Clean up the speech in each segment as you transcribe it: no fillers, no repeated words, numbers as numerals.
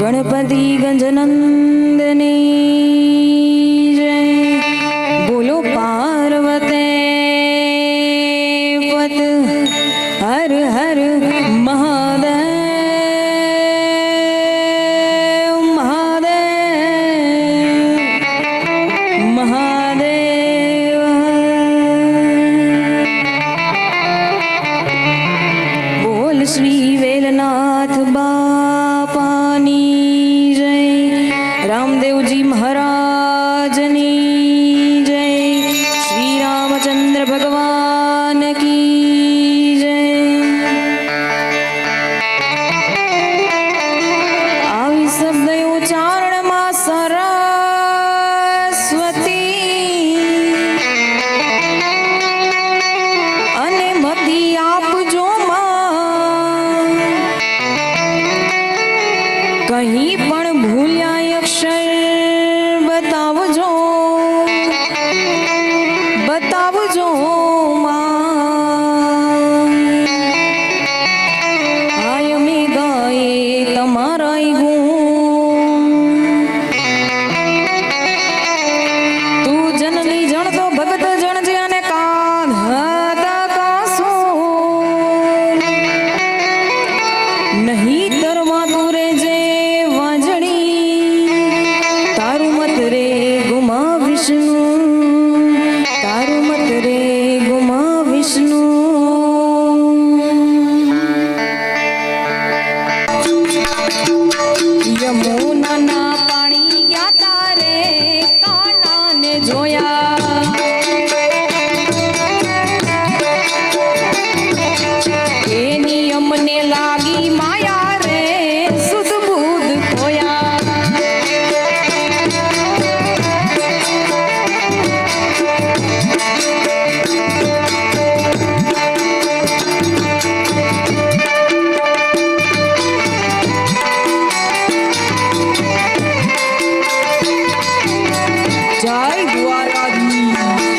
गणपति गंजनंदनी जय। बोलो पार्वती पत हर हर महादेव महादेव महादेव। बोल श्री वेलनाथ बापानी जय। रामदेव जी महाराजनी जय। श्री रामचंद्र भगवान की जय। આવી શબ્દ ઉચ્ચારણમાં સરસ્વતી અને મતી આપજો માં। કहीं પણ ભૂલ્યા અક્ષર બતાવજો બતાવજો માં। આય મે ગાયે તમારા ગુણ। તું જનની જણતો ભગત જણજે અને કાંધતા કાસો નહીં તરમાં તું રેજે વાંજણી। તારું મત રે ગુમા વિષ્ણુ તારું મત રે ગુમા વિષ્ણુ। યમુનાના પાણી ગયા તારે કાનાને જોયા। એની અમને લાગી માયા રે સુધ બુધ ખોયા। જય દ્વારકાધીશ।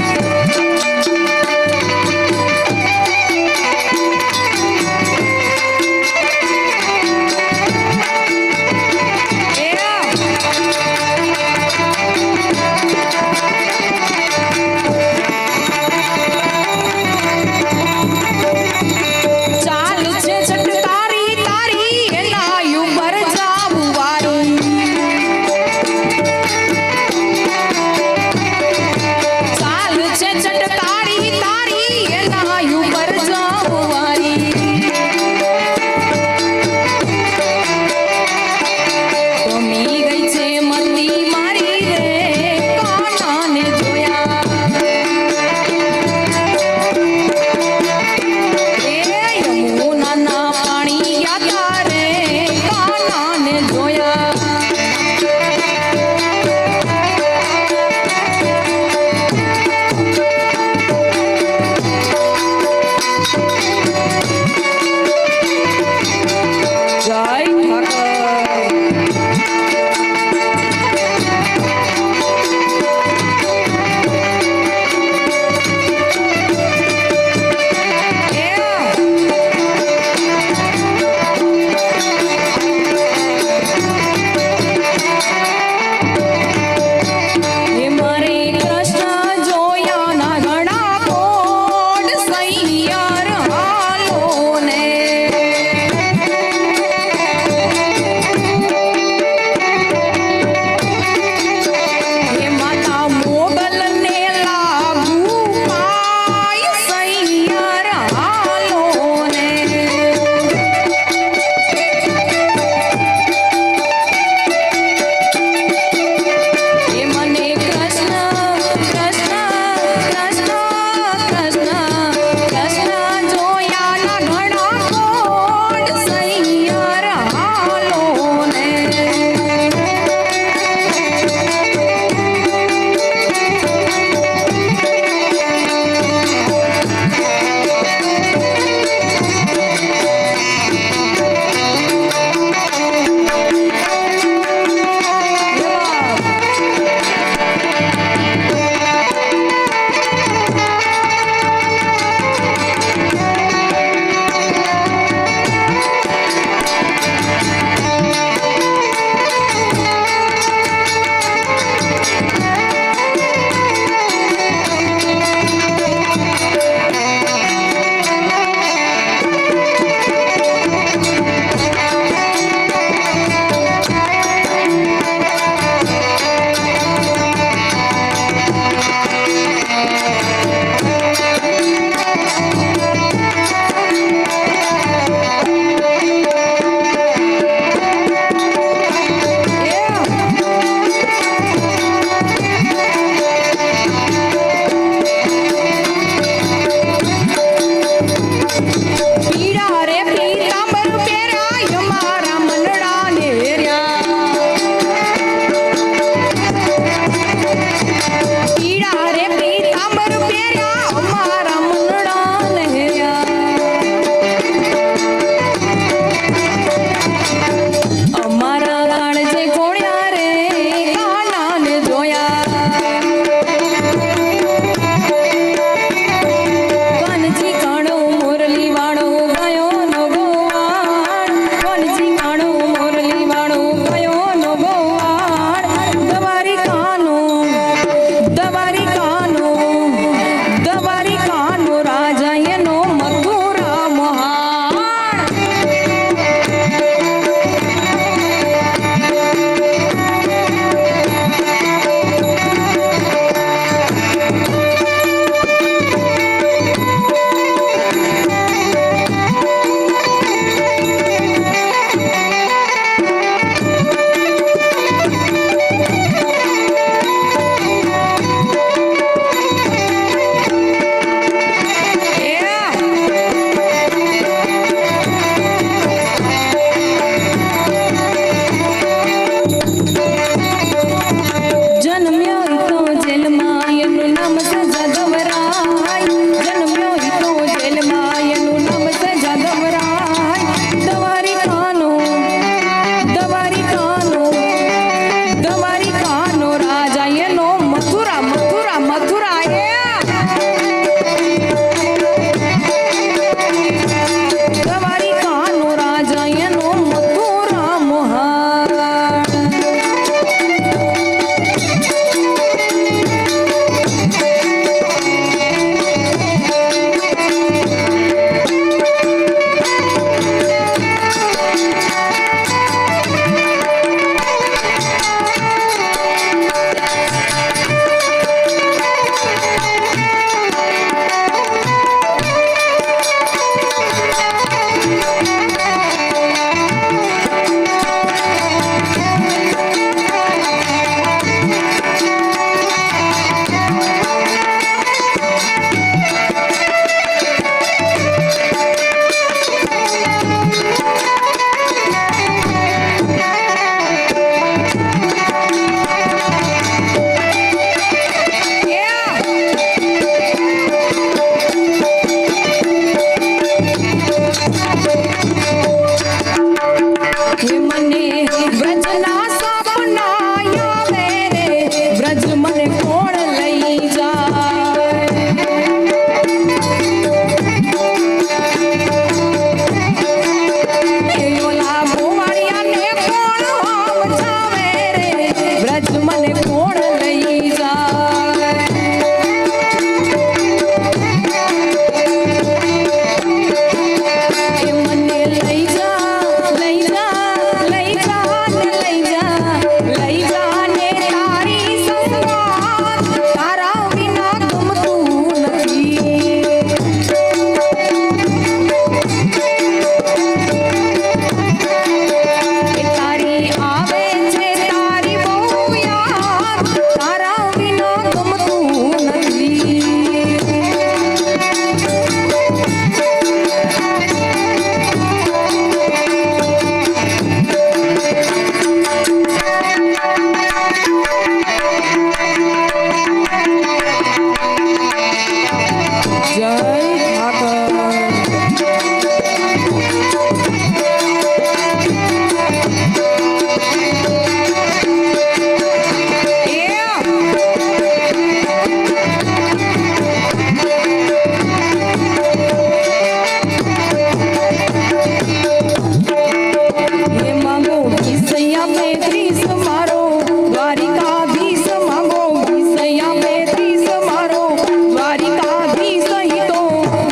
આપે 30 મારો દ્વારિકાધીશ માંગો વિષય આપે 30 મારો દ્વારિકાધીશ ઈ તો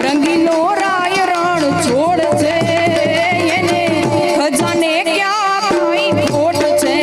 રંગીલો રાય રણ છોડ છે એને ખજાને ક્યાં કાંઈ ખોટ છે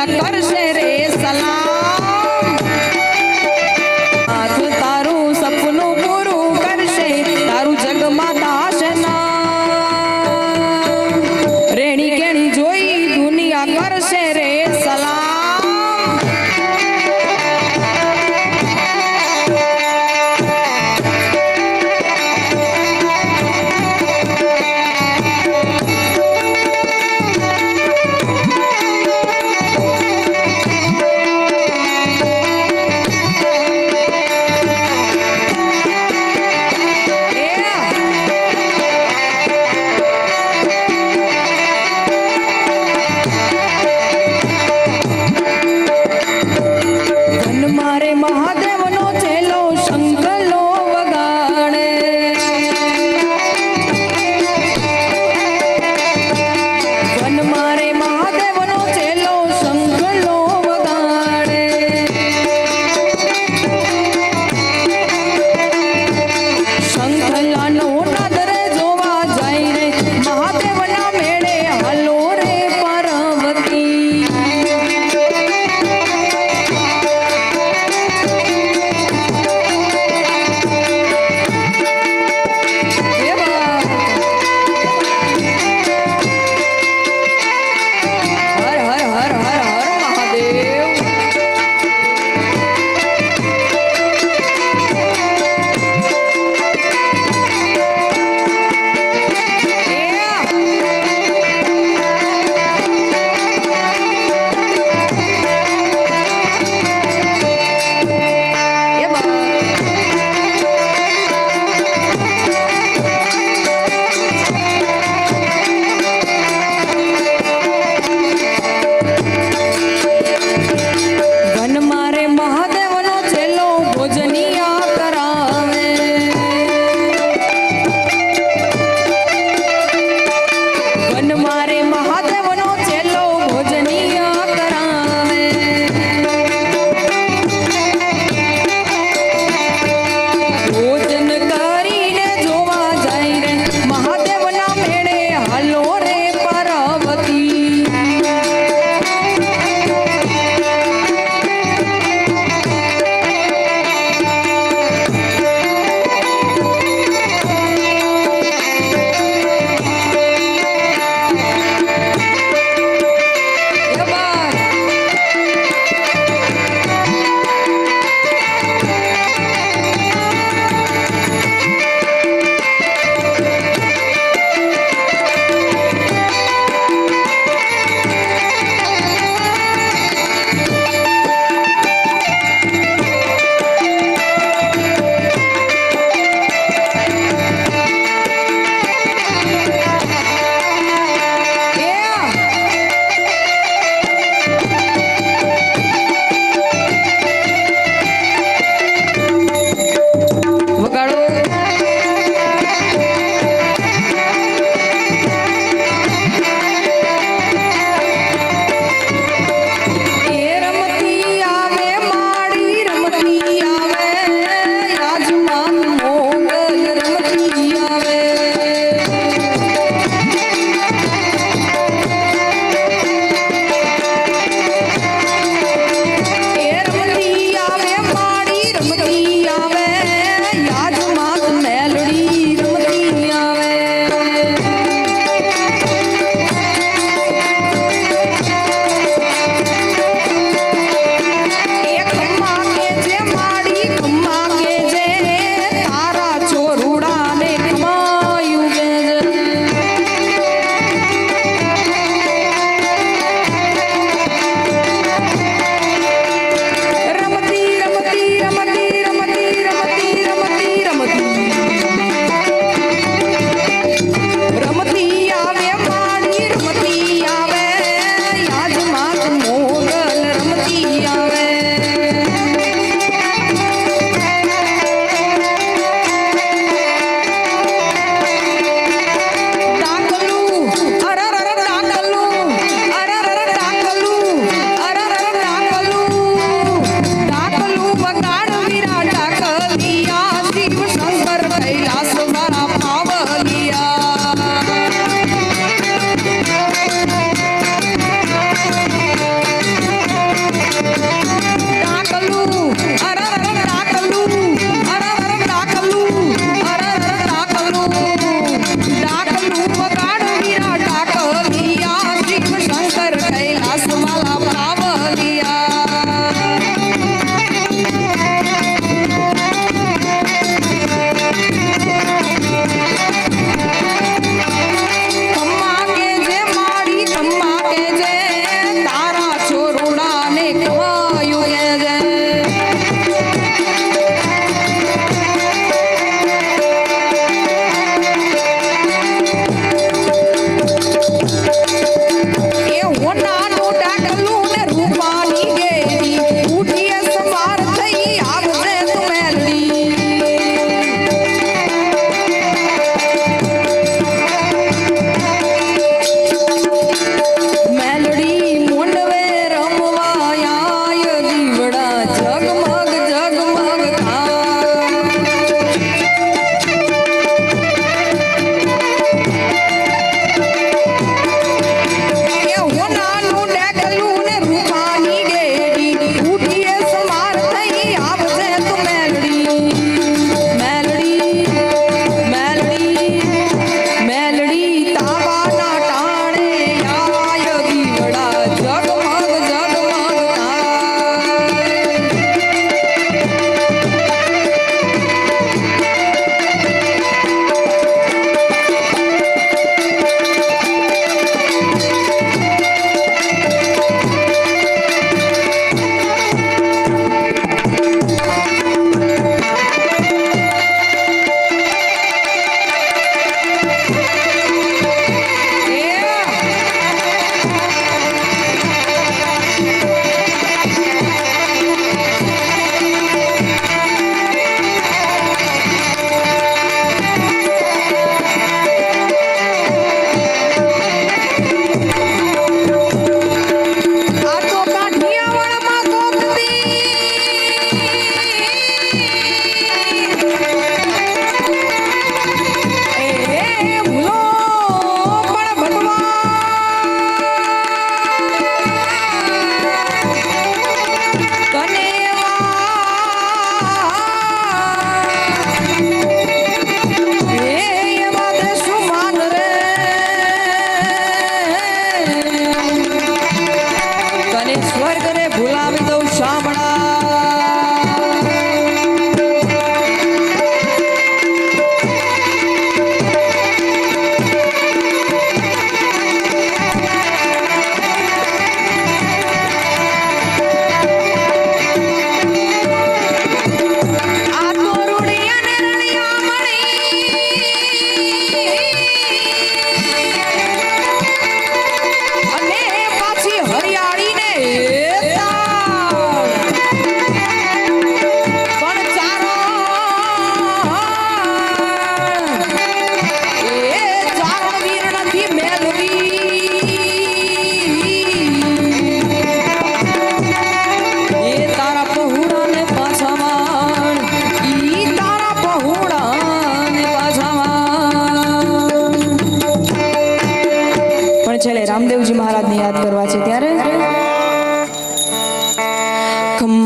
દુનિયા કરશે રે સલામ હાથ તારું સપનું પૂરું કરશે તારું જગમાં દાસ નામ રેણી કેણી જોઈ દુનિયા કરશે રે સલામ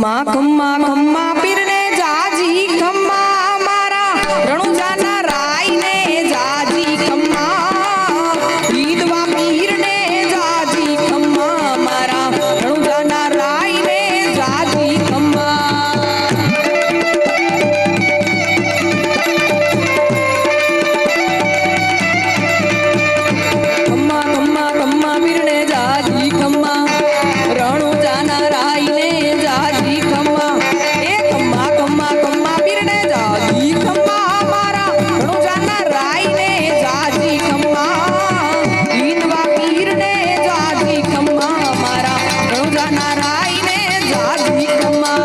ખમ્મા ખમ્મા ખમ્મા પીરને જાજી ખમ્મા મારા રણુજાના રાયને જાજી ખમ્મા ઈદવા પીરને જાજી ખમ્મા મારા રણુજાના રાયને જાજી ખમ્મા ખમ્મા ખમ્મા ખમ્મા પીરને જાજી ખમ્મા રણુજાના રાયને જાજી ખમ્મા એ ખમ્મા ખમ્મા ખમ્મા પીરને જાજી ખમ્મા મારા રણુજાના રાયને જાજી ખમ્મા ઈદવા પીરને જાજી ખમ્મા મારા રણુજાના રાયને જાજી ખમ્મા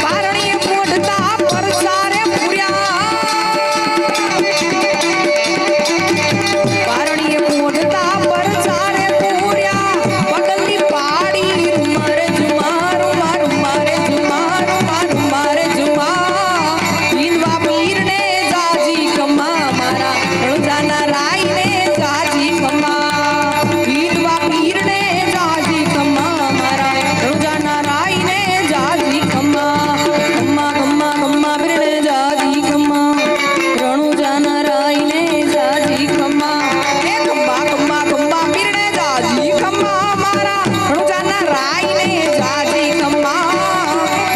પારણીએ મોઢતા પરસારે પૂર્યા પારણીએ મોઢતા પરસારે પૂર્યા પગલની પાડી રૂમારે ઝુમારું મારું મારે ઝુમારું મારું મારે ઝુમા ઈદવા પીરને જાજી ખમ્મા મારા રણુજાના રાયને જાજી ખમ્મા ઈદવા પીરને જાજી ખમ્મા મારા રણુજાના રાયને જાજી ખમ્મા ખમ્મા ખમ્મા ખમ્મા પીરને જાજી ખમ્મા રણુજાના રાયને જાજી ખમ્મા એ ખમ્મા ખમ્મા ખમ્મા પીરને જાજી ખમ્મા મારા રણુજાના રાયને જાજી ખમ્મા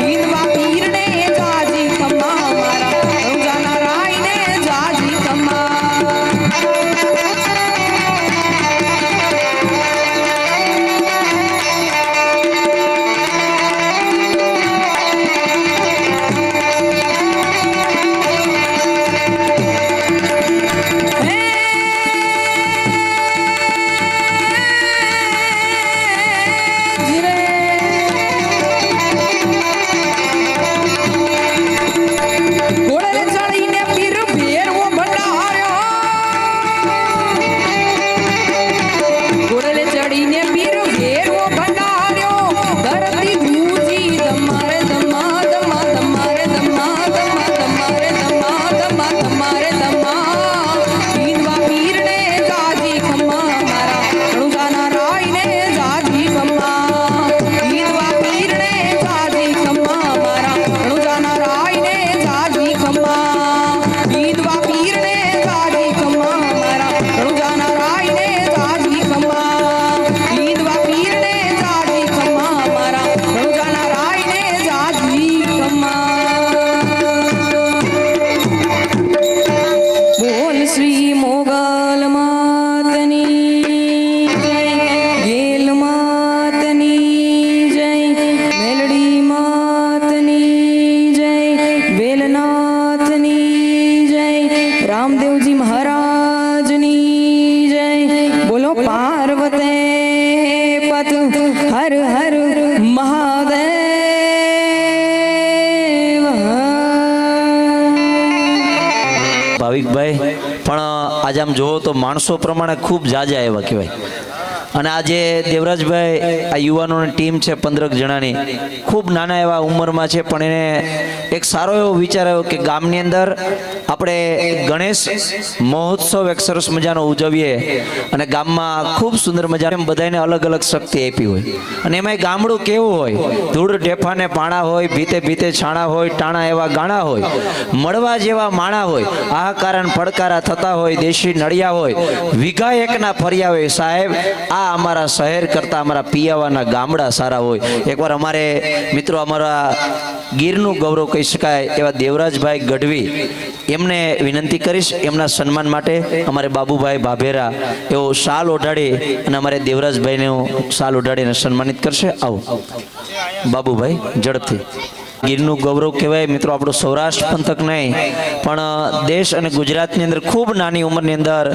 ઈદવા પીરને જાજી ખમ્મા મારા રણુજાના રાયને જાજી ખમ્મા ઘોડે ચડીને પીર ભેરવો ભંડાર્યો ઘોડે ચડીને પીર ભેરવો ભંડાર્યો ધરતી ધૂજી તમારે ધમા ધમા તમારે ધમા ધમા તમારે ધમા ધમા તમારે ધમા ઈદવા પીરને જાજી ખમ્મા મારા રણુજાના રાયને જાજી ખમ્મા ઈદવા પીરને જાજી ખમ્મા મારા રણુજાના રાયને જાજી ખમ્મા ઈદવા પીરને જાજી ખમ્મા મારા રણુજાના રાયને જાજી ખમ્મા ઈદવા પીરને જાજી ખમ્મા મારા રણુજાના રાયને જાજી ખમ્મા બોલ શ્રી મોગલ માતની જય ગેલ માતની જય મેલડી માતની જય વેલનાથની જય રામદેવજી મહારાજની જય બોલો પાર્વતે પત હર હર મહાદેવ ભાવિકભાઈ પણ આજે આમ જોવો તો માણસો પ્રમાણે ખૂબ જાજા એવા કહેવાય અને આજે દેવરાજભાઈ આ યુવાનોની ટીમ છે 15 જણાની ખૂબ નાના એવા ઉંમરમાં છે પણ એને એક સારો એવો વિચાર આવ્યો કે ગામની અંદર આપણે ગણેશ મહોત્સવ એક સરસ મજાનો ઉજવીએ અને ગામમાં ખૂબ સુંદર મજાને બધાને અલગ અલગ શક્તિ આપી હોય અને એમાંય ગામડું કેવું હોય ધૂળ ઢેફાને પાણા હોય ભીતે ભીતે છાણા હોય ટાણા એવા ગાણા હોય મળવા જેવા માણા હોય આહાકારણ પડકારા થતા હોય દેશી નળિયા હોય વીઘા એકના ફર્યા હોય સાહેબ આ અમારા શહેર કરતા અમારા પિયાવાના ગામડા સારા હોય એકવાર અમારે મિત્રો અમારા ગીરનું ગૌરવ કહી શકાય એવા દેવરાજભાઈ ગઢવી એમને વિનંતી કરીશ એમના સન્માન માટે અમારે બાબુભાઈ ભાભેરા એવો શાલ ઓઢાડી અને અમારે દેવરાજભાઈને શાલ ઓઢાડીને સન્માનિત કરશે. આવો બાબુભાઈ ઝડપથી. ગીરનું ગૌરવ કહેવાય મિત્રો. આપણું સૌરાષ્ટ્ર પંથક નહીં પણ દેશ અને ગુજરાતની અંદર ખૂબ નાની ઉંમરની અંદર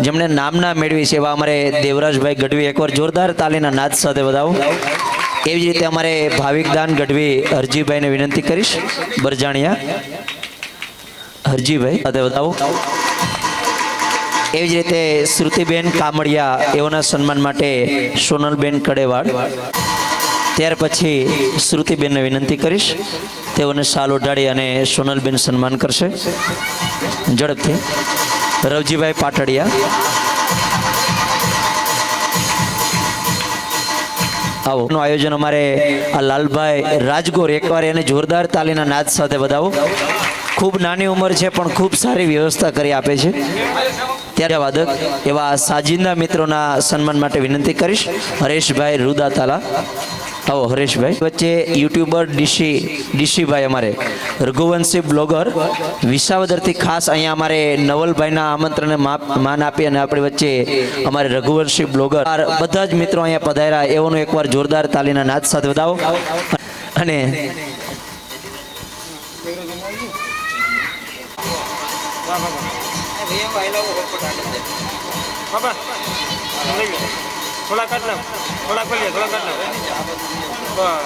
જેમણે નામના મેળવી છે એવા અમારે દેવરાજભાઈ ગઢવી, એકવાર જોરદાર તાલીના નાદ સાથે વધાવો. એવી જ રીતે અમારે ભાવિકદાન ગઢવી હરજીભાઈને વિનંતી કરીશ, બરજાણિયા હરજીભાઈ સાથે વધાવો. એવી જ રીતે શ્રુતિબેન કામડિયા, એઓના સન્માન માટે સોનલબેન કડેવાડ. ત્યાર પછી શ્રુતિબેનને વિનંતી કરીશ, તેઓને શાલ ઓઢાડી અને સોનલબેન સન્માન કરશે. ઝડપથી રવજીભાઈ પાટડિયા. આવો નું આયોજન અમારે આ લાલભાઈ રાજગોર, એકવાર એને જોરદાર તાલીના નાદ સાથે વધાવો. ખૂબ નાની ઉંમર છે પણ ખૂબ સારી વ્યવસ્થા કરી આપે છે. ત્યારે વાદક એવા સાજિંદા મિત્રોના સન્માન માટે વિનંતી કરીશ, હરેશભાઈ રૂદાતાલા. આવો હરેશભાઈ. વચ્ચે યુટ્યુબર ડીશીભાઈ અમારે રઘુવંશી બ્લોગર વિસાવદરથી ખાસ અહીંયા અમારે નવલભાઈના આમંત્રણને માન આપી અને આપણી વચ્ચે અમારે રઘુવંશી બ્લોગર બધા જ મિત્રો અહીંયા પધાર્યા, એઓનો એકવાર જોરદાર તાલીના નાદ સાથે વધાવો. અને થોડા કાઢ લો, થોડા ખોલીએ, થોડા કાઢ લો. બસ.